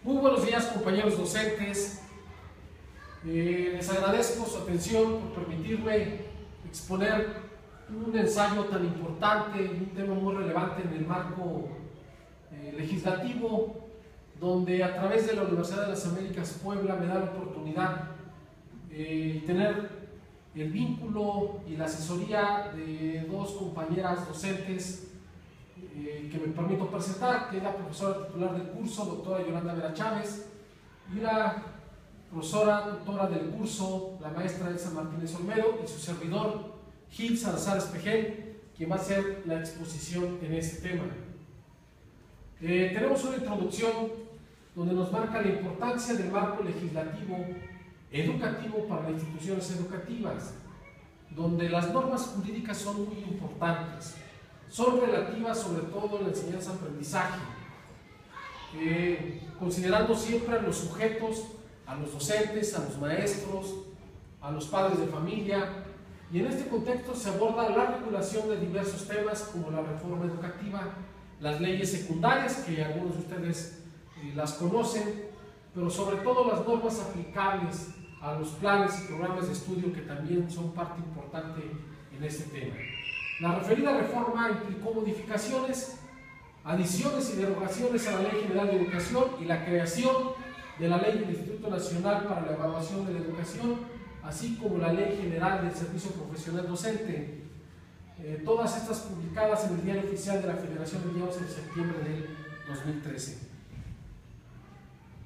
Muy buenos días, compañeros docentes. Les agradezco su atención por permitirme exponer un ensayo tan importante, un tema muy relevante en el marco legislativo, donde a través de la Universidad de las Américas Puebla me da la oportunidad de tener el vínculo y la asesoría de dos compañeras docentes que me permito presentar, que es la profesora titular del curso, doctora Yolanda Vera Chávez, y la profesora tutora del curso, la maestra Elsa Martínez Olmedo, y su servidor Gil Salazar Espejel, quien va a hacer la exposición en este tema. Tenemos una introducción donde nos marca la importancia del marco legislativo educativo para las instituciones educativas, donde las normas jurídicas son muy importantes, son relativas sobre todo a la enseñanza-aprendizaje, considerando siempre a los sujetos, a los docentes, a los maestros, a los padres de familia, y en este contexto se aborda la regulación de diversos temas como la reforma educativa, las leyes secundarias, que algunos de ustedes las conocen, pero sobre todo las normas aplicables a los planes y programas de estudio, que también son parte importante en este tema. La referida reforma implicó modificaciones, adiciones y derogaciones a la Ley General de Educación y la creación de la Ley del Instituto Nacional para la Evaluación de la Educación, así como la Ley General del Servicio Profesional Docente, todas estas publicadas en el Diario Oficial de la Federación el día 11 de septiembre del 2013.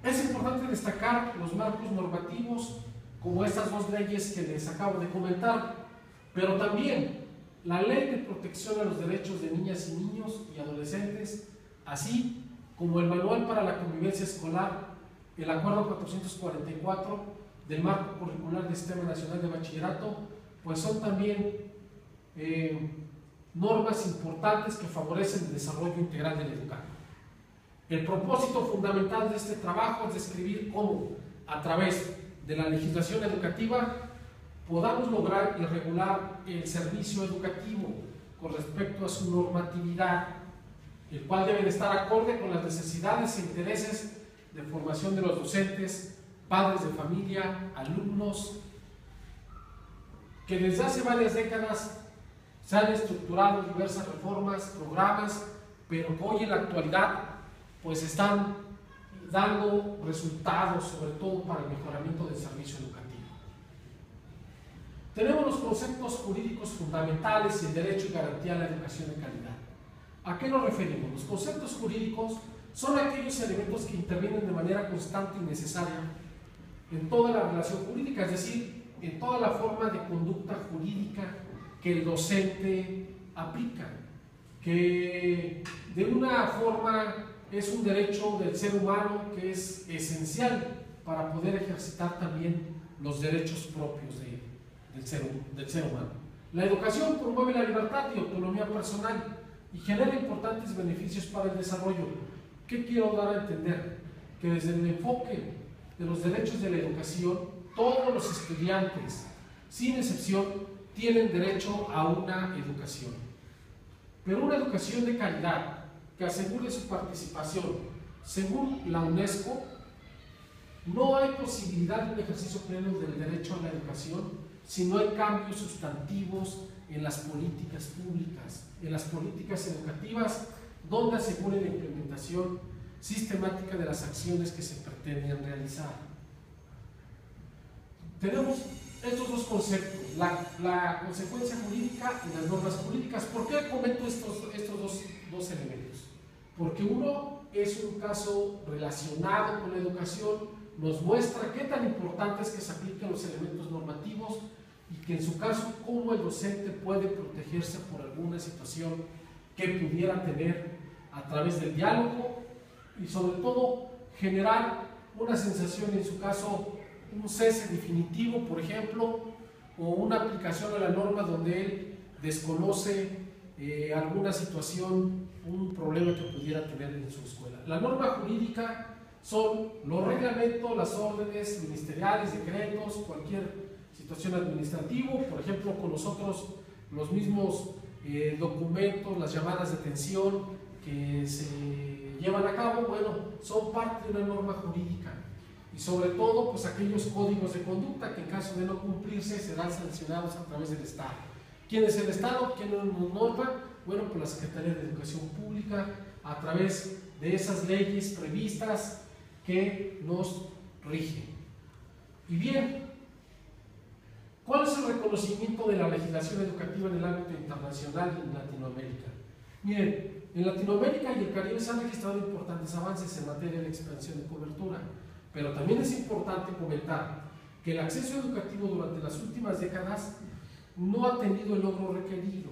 Es importante destacar los marcos normativos como estas dos leyes que les acabo de comentar, pero también la Ley de Protección a los Derechos de Niñas y Niños y Adolescentes, así como el Manual para la Convivencia Escolar, el Acuerdo 444 del Marco Curricular del Sistema Nacional de Bachillerato, pues son también normas importantes que favorecen el desarrollo integral del educando. El propósito fundamental de este trabajo es describir cómo, a través de la legislación educativa, podamos lograr y regular el servicio educativo con respecto a su normatividad, el cual debe de estar acorde con las necesidades e intereses de formación de los docentes, padres de familia, alumnos, que desde hace varias décadas se han estructurado diversas reformas, programas, pero que hoy en la actualidad pues están dando resultados, sobre todo para el mejoramiento del servicio educativo. Tenemos los conceptos jurídicos fundamentales y el derecho y garantía a la educación de calidad. ¿A qué nos referimos? Los conceptos jurídicos son aquellos elementos que intervienen de manera constante y necesaria en toda la relación jurídica, es decir, en toda la forma de conducta jurídica que el docente aplica, que de una forma es un derecho del ser humano que es esencial para poder ejercitar también los derechos propios del ser humano. La educación promueve la libertad y autonomía personal y genera importantes beneficios para el desarrollo. ¿Qué quiero dar a entender? Que desde el enfoque de los derechos de la educación, todos los estudiantes, sin excepción, tienen derecho a una educación, pero una educación de calidad que asegure su participación. Según la UNESCO, no hay posibilidad de un ejercicio pleno del derecho a la educación si no hay cambios sustantivos en las políticas públicas, en las políticas educativas, donde aseguren la implementación sistemática de las acciones que se pretenden realizar. Tenemos estos dos conceptos, la consecuencia jurídica y las normas jurídicas. ¿Por qué comento estos dos elementos? Porque uno es un caso relacionado con la educación, nos muestra qué tan importante es que se apliquen los elementos normativos y que en su caso, cómo el docente puede protegerse por alguna situación que pudiera tener a través del diálogo y sobre todo generar una sensación, en su caso un cese definitivo, por ejemplo, o una aplicación a la norma donde él desconoce alguna situación, un problema que pudiera tener en su escuela. La norma jurídica son los reglamentos, las órdenes ministeriales, decretos, cualquier situación administrativa, por ejemplo, con nosotros los mismos documentos, las llamadas de atención que se llevan a cabo, bueno, son parte de una norma jurídica y sobre todo pues aquellos códigos de conducta que en caso de no cumplirse serán sancionados a través del Estado. ¿Quién es el Estado? ¿Quién nos norma? Bueno, pues la Secretaría de Educación Pública a través de esas leyes previstas que nos rigen. Y bien, ¿cuál es el reconocimiento de la legislación educativa en el ámbito internacional y en Latinoamérica? Miren, en Latinoamérica y el Caribe se han registrado importantes avances en materia de expansión de cobertura, pero también es importante comentar que el acceso educativo durante las últimas décadas no ha tenido el logro requerido,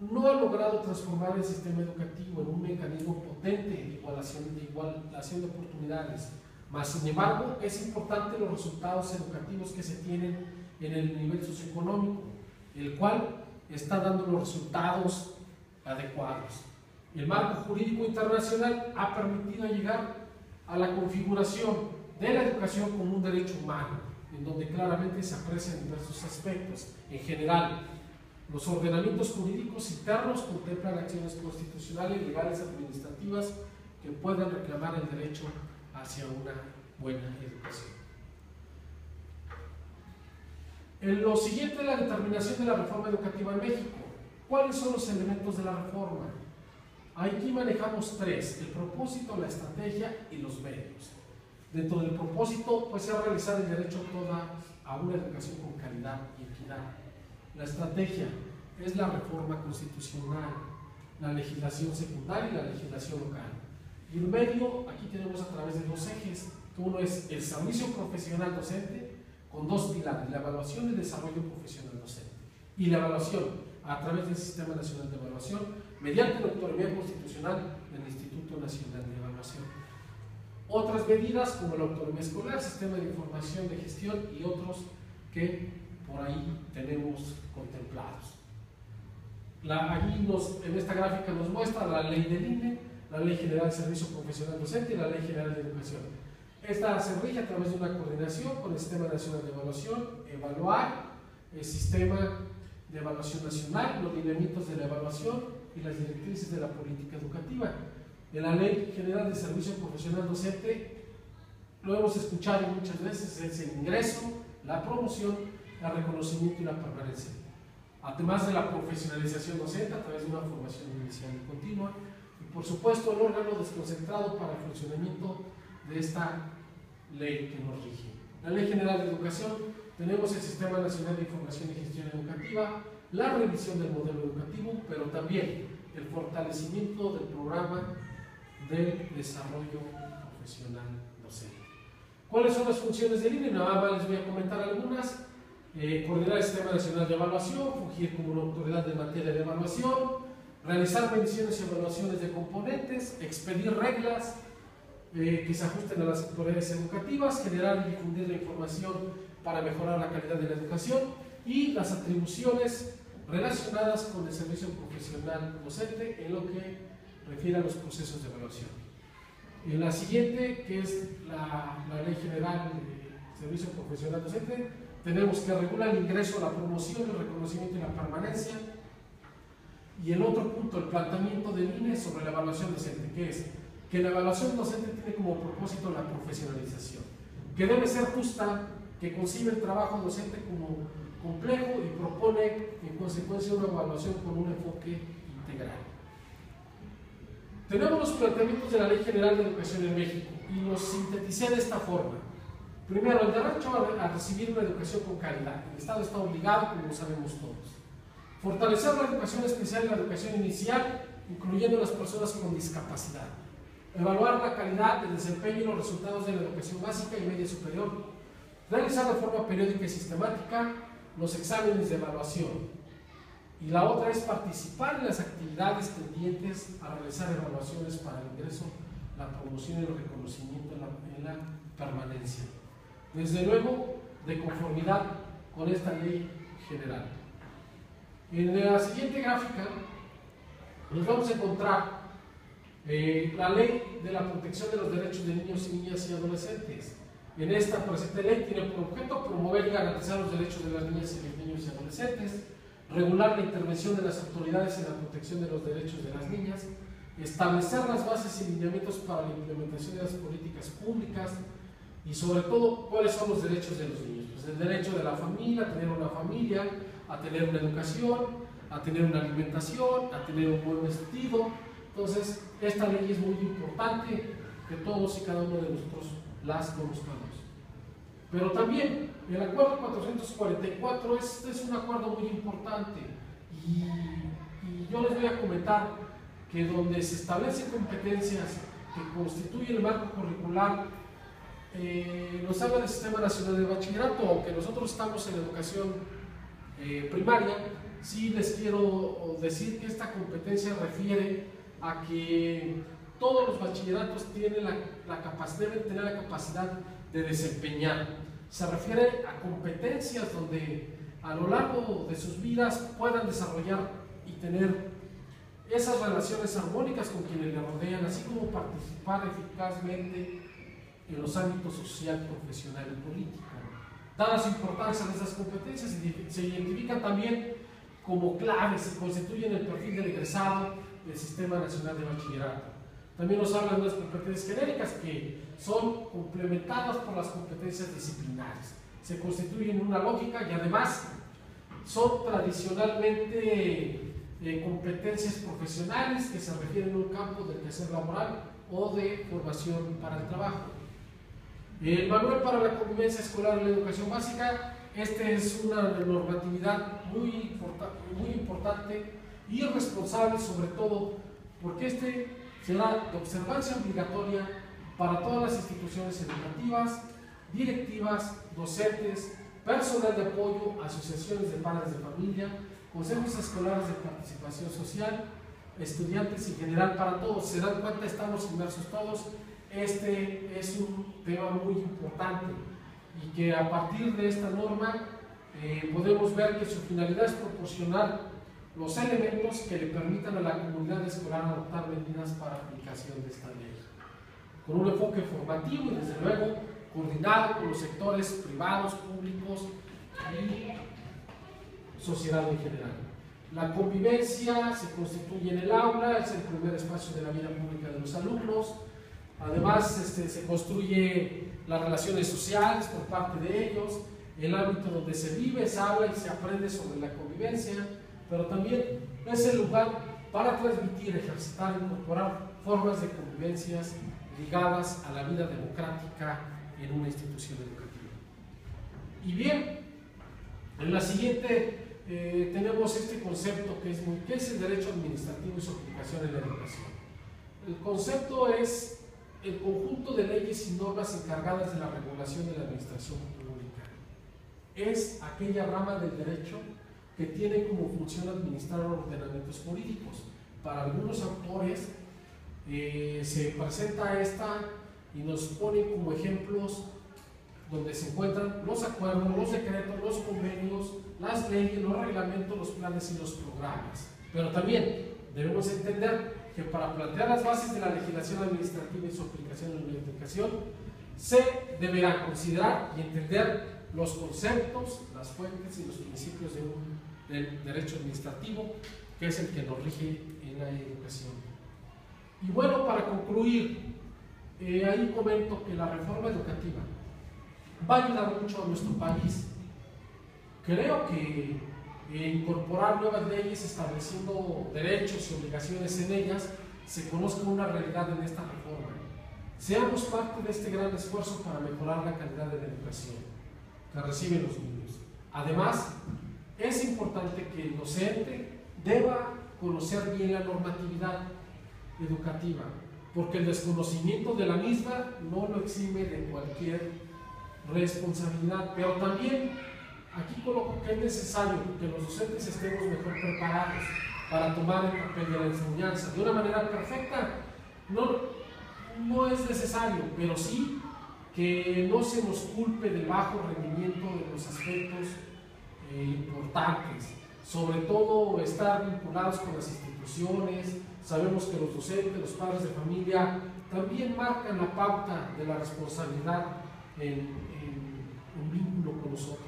no ha logrado transformar el sistema educativo en un mecanismo potente de igualación de oportunidades. Mas, sin embargo, es importante los resultados educativos que se tienen en el nivel socioeconómico, el cual está dando los resultados adecuados. El marco jurídico internacional ha permitido llegar a la configuración de la educación como un derecho humano, en donde claramente se aprecian diversos aspectos. En general, los ordenamientos jurídicos internos contemplan acciones constitucionales, legales, administrativas que puedan reclamar el derecho hacia una buena educación. En lo siguiente es la determinación de la reforma educativa en México. ¿Cuáles son los elementos de la reforma? Aquí manejamos tres: el propósito, la estrategia y los medios. Dentro del propósito, pues es realizar el derecho a una educación con calidad y equidad. La estrategia es la reforma constitucional, la legislación secundaria y la legislación local. Y el medio, aquí tenemos a través de dos ejes. Uno es el servicio profesional docente, con dos pilares: la evaluación y el desarrollo profesional docente. Y la evaluación a través del Sistema Nacional de Evaluación, mediante la autonomía constitucional del Instituto Nacional de Evaluación. Otras medidas como la autonomía escolar, sistema de información de gestión y otros que por ahí tenemos contemplados. En esta gráfica nos muestra la ley del INE, la Ley General de Servicio Profesional Docente y la Ley General de Educación. Esta se rige a través de una coordinación con el Sistema Nacional de Evaluación, evaluar el Sistema de Evaluación Nacional, los lineamientos de la evaluación y las directrices de la política educativa. En la Ley General de Servicio Profesional Docente, lo hemos escuchado muchas veces, es el ingreso, la promoción, el reconocimiento y la permanencia. Además de la profesionalización docente a través de una formación inicial y continua, y por supuesto el órgano desconcentrado para el funcionamiento de esta ley que nos rige. La Ley General de Educación, tenemos el Sistema Nacional de Información y Gestión Educativa, la revisión del modelo educativo, pero también el fortalecimiento del programa de desarrollo profesional docente. ¿Cuáles son las funciones del INE? Nada más les voy a comentar algunas. Coordinar el Sistema Nacional de Evaluación, fungir como una autoridad en materia de evaluación, realizar mediciones y evaluaciones de componentes, expedir reglas que se ajusten a las autoridades educativas, generar y difundir la información para mejorar la calidad de la educación y las atribuciones relacionadas con el servicio profesional docente en lo que refiere a los procesos de evaluación. En la siguiente, que es la Ley General de Servicio Profesional Docente, tenemos que regular el ingreso, la promoción, el reconocimiento y la permanencia. Y el otro punto, el planteamiento del INE sobre la evaluación docente, que es que la evaluación docente tiene como propósito la profesionalización, que debe ser justa, que concibe el trabajo docente como complejo y propone en consecuencia una evaluación con un enfoque integral. Tenemos los planteamientos de la Ley General de Educación en México y los sinteticé de esta forma. Primero, el derecho a recibir una educación con calidad. El Estado está obligado, como lo sabemos todos. Fortalecer la educación especial y la educación inicial, incluyendo a las personas con discapacidad. Evaluar la calidad, el desempeño y los resultados de la educación básica y media superior. Realizar de forma periódica y sistemática los exámenes de evaluación. Y la otra es participar en las actividades tendientes a realizar evaluaciones para el ingreso, la promoción y el reconocimiento en la permanencia. Desde luego, de conformidad con esta ley general. En la siguiente gráfica nos vamos a encontrar la ley de la protección de los derechos de niños y niñas y adolescentes. En esta presente ley tiene por objeto promover y garantizar los derechos de las niñas y los niños y adolescentes, regular la intervención de las autoridades en la protección de los derechos de las niñas, establecer las bases y lineamientos para la implementación de las políticas públicas y sobre todo cuáles son los derechos de los niños. Pues el derecho de la familia, a tener una familia, a tener una educación, a tener una alimentación, a tener un buen vestido. Entonces, esta ley es muy importante que todos y cada uno de nosotros las conozcamos. Pero también el acuerdo 444 es un acuerdo muy importante y yo les voy a comentar que donde se establecen competencias que constituyen el marco curricular, nos habla del Sistema Nacional de Bachillerato. Aunque nosotros estamos en educación primaria, sí les quiero decir que esta competencia refiere a que todos los bachilleratos tienen deben tener la capacidad de desempeñar. Se refiere a competencias donde a lo largo de sus vidas puedan desarrollar y tener esas relaciones armónicas con quienes le rodean, así como participar eficazmente en los ámbitos social, profesional y político. Dada su importancia de esas competencias, se identifican también como claves, se constituyen el perfil del egresado del Sistema Nacional de Bachillerato. También nos hablan de las competencias genéricas que son complementadas por las competencias disciplinares. Se constituyen en una lógica y además son tradicionalmente competencias profesionales que se refieren a un campo del quehacer laboral o de formación para el trabajo. El manual para la convivencia escolar en la educación básica, es una normatividad muy importante y responsable, sobre todo porque será de observancia obligatoria para todas las instituciones educativas, directivas, docentes, personal de apoyo, asociaciones de padres de familia, consejos escolares de participación social, estudiantes en general, para todos. Se dan cuenta, estamos inmersos todos. Este es un tema muy importante y que a partir de esta norma podemos ver que su finalidad es proporcionar los elementos que le permitan a la comunidad escolar adoptar medidas para aplicación de esta ley, con un enfoque formativo y desde luego coordinado con los sectores privados, públicos y sociedad en general. La convivencia se constituye en el aula, es el primer espacio de la vida pública de los alumnos. Además, se construye las relaciones sociales por parte de ellos, el ámbito donde se vive, se habla y se aprende sobre la convivencia, pero también es el lugar para transmitir, ejercitar, incorporar formas de convivencias ligadas a la vida democrática en una institución educativa. Y bien, en la siguiente tenemos este concepto que es el derecho administrativo y su aplicación en la educación. El concepto es el conjunto de leyes y normas encargadas de la regulación de la administración pública. Es aquella rama del derecho que tiene como función administrar ordenamientos jurídicos. Para algunos autores se presenta esta y nos pone como ejemplos donde se encuentran los acuerdos, los decretos, los convenios, las leyes, los reglamentos, los planes y los programas. Pero también debemos entender que para plantear las bases de la legislación administrativa y su aplicación en la educación, se deberá considerar y entender los conceptos, las fuentes y los principios del derecho administrativo, que es el que nos rige en la educación. Y bueno, para concluir, ahí comento que la reforma educativa va a ayudar mucho a nuestro país. Creo que incorporar nuevas leyes estableciendo derechos y obligaciones en ellas se conozca una realidad en esta reforma. Seamos parte de este gran esfuerzo para mejorar la calidad de la educación que reciben los niños. Además, es importante que el docente deba conocer bien la normatividad educativa, porque el desconocimiento de la misma no lo exime de cualquier responsabilidad, pero también aquí coloco que es necesario que los docentes estemos mejor preparados para tomar el papel de la enseñanza. De una manera perfecta no es necesario, pero sí que no se nos culpe del bajo rendimiento de los aspectos importantes, sobre todo estar vinculados con las instituciones. Sabemos que los docentes, los padres de familia también marcan la pauta de la responsabilidad en vínculo con nosotros.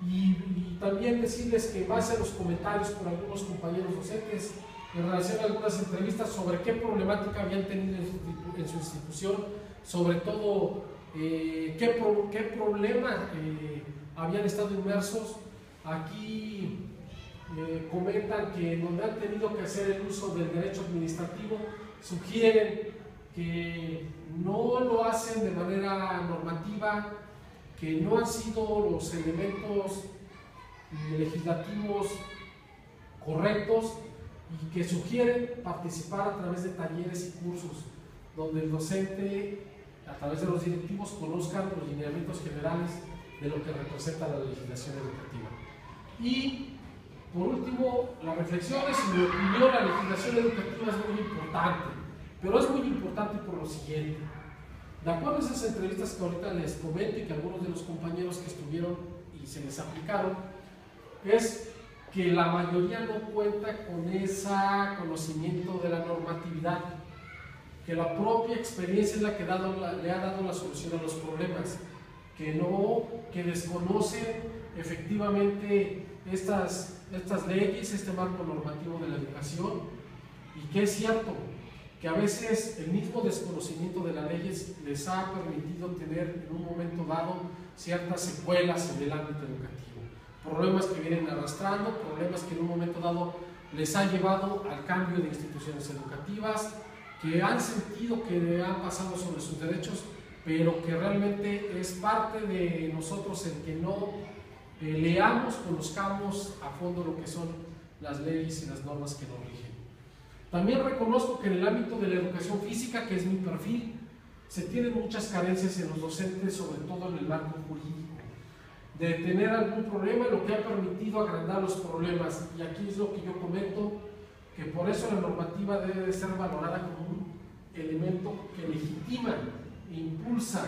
Y también decirles que en base a los comentarios por algunos compañeros docentes, en relación a algunas entrevistas sobre qué problemática habían tenido en su institución, sobre todo qué problemas habían estado inmersos. Aquí comentan que donde han tenido que hacer el uso del derecho administrativo, sugieren que no lo hacen de manera normativa, que no han sido los elementos legislativos correctos y que sugieren participar a través de talleres y cursos donde el docente, a través de los directivos, conozcan los lineamientos generales de lo que representa la legislación educativa. Y por último, las reflexiones. En mi opinión, la legislación educativa es muy importante, pero es muy importante por lo siguiente. De acuerdo a esas entrevistas que ahorita les comento y que algunos de los compañeros que estuvieron y se les aplicaron, es que la mayoría no cuenta con ese conocimiento de la normatividad, que la propia experiencia es la que le ha dado la solución a los problemas, que desconocen efectivamente estas leyes, este marco normativo de la educación, y que es cierto que a veces el mismo desconocimiento de las leyes les ha permitido tener en un momento dado ciertas secuelas en el ámbito educativo, problemas que vienen arrastrando, problemas que en un momento dado les ha llevado al cambio de instituciones educativas, que han sentido que han pasado sobre sus derechos, pero que realmente es parte de nosotros el que no leamos, conozcamos a fondo lo que son las leyes y las normas que nos rigen. También reconozco que en el ámbito de la educación física, que es mi perfil, se tienen muchas carencias en los docentes, sobre todo en el marco jurídico, de tener algún problema, lo que ha permitido agrandar los problemas. Y aquí es lo que yo comento, que por eso la normativa debe de ser valorada como un elemento que legitima e impulsa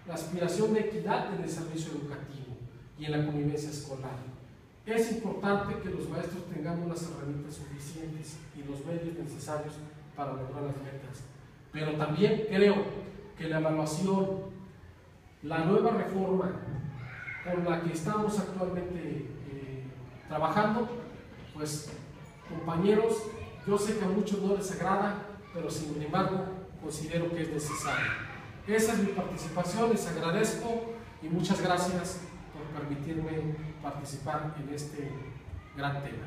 la aspiración de equidad en el servicio educativo y en la convivencia escolar. Es importante que los maestros tengamos las herramientas suficientes y los medios necesarios para lograr las metas, pero también creo que la evaluación, la nueva reforma con la que estamos actualmente trabajando, pues compañeros, yo sé que a muchos no les agrada, pero sin embargo considero que es necesario. Esa es mi participación, les agradezco y muchas gracias por permitirme participar en este gran tema.